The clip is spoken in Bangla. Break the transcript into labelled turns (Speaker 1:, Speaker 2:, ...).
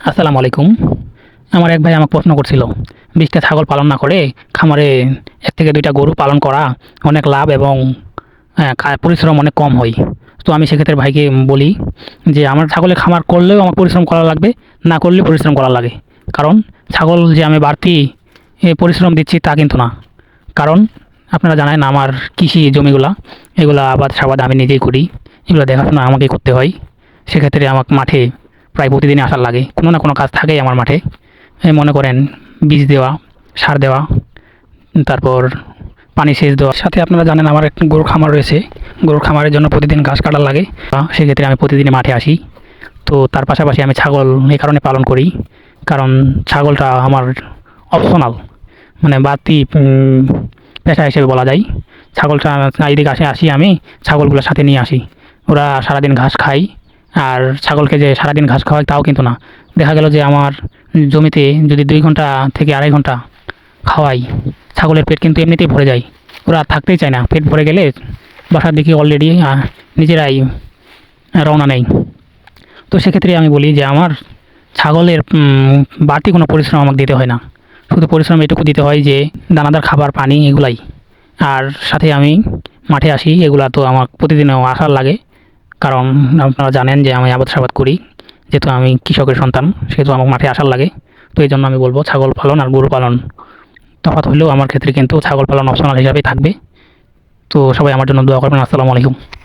Speaker 1: আসসালামু আলাইকুম। আমার এক ভাই আমাকে প্রশ্ন করছিল, ২০টা ছাগল পালন না করে খামারে ১ থেকে ২টা গরু পালন করা অনেক লাভ এবং পরিশ্রম অনেক কম হয়। তো আমি সেক্ষেত্রে ভাইকে বলি যে আমার ছাগলের খামার করলেও আমার পরিশ্রম করা লাগবে, না করলেও পরিশ্রম করা লাগে। কারণ ছাগল যে আমি বাড়তি পরিশ্রম দিচ্ছি তা কিন্তু না। কারণ আপনারা জানেন আমার কৃষি জমিগুলা, এগুলা আবাদ আমি নিজেই করি। এগুলো দেখাশোনা আমাকেই করতে হয়। সেক্ষেত্রে আমাকে মাঠে প্রায় প্রতিদিনই আসার লাগে, কোনো না কোনো কাজ থাকেই আমার মাঠে। মনে করেন বীজ দেওয়া, সার দেওয়া, তারপর পানি সেচ দেওয়া। সাথে আপনারা জানেন আমার একটা গরুর খামার রয়েছে, গরুর খামারের জন্য প্রতিদিন ঘাস কাটা লাগে। সেক্ষেত্রে আমি প্রতিদিনই মাঠে আসি। তো তার পাশাপাশি আমি ছাগল এই কারণে পালন করি, কারণ ছাগলটা আমার অপশনাল, মানে বাড়তি পেশা হিসেবে বলা যায়। ছাগলটা চারিদিকে আসি আমি ছাগলগুলোর সাথে নিয়ে আসি। ওরা সারাদিন ঘাস খায়। আর ছাগলকে যে সারাদিন ঘাস খাওয়াই তাও কিন্তু না। দেখা গেল যে আমার জমিতে যদি ২ ঘন্টা থেকে ২.৫ ঘন্টা খাওয়াই, ছাগলের পেট কিন্তু এমনিতেই ভরে যায়। ওরা আর থাকতেই চায় না। পেট ভরে গেলে বাসার দিকে অলরেডি নিজেরাই রওনা নেয়। তো সেক্ষেত্রে আমি বলি যে আমার ছাগলের বাড়তি কোনো পরিশ্রম আমাকে দিতে হয় না। শুধু পরিশ্রম এটুকু দিতে হয় যে দানাদার খাবার, পানি এগুলাই। আর সাথে আমি মাঠে আসি, এগুলা তো আমার প্রতিদিনও আসার লাগে। কারণ আপনারা জানেন যে আমি আবাদ করি। যেহেতু আমি কৃষকের সন্তান, সেহেতু আমার মাঠে আসার লাগে। তো এই জন্য আমি বলব ছাগল পালন আর গরু পালন তফাৎ হলেও আমার ক্ষেত্রে কিন্তু ছাগল পালন অপশনাল হিসাবেই থাকবে। তো সবাই আমার জন্য দোয়া করবেন। আসসালামু আলাইকুম।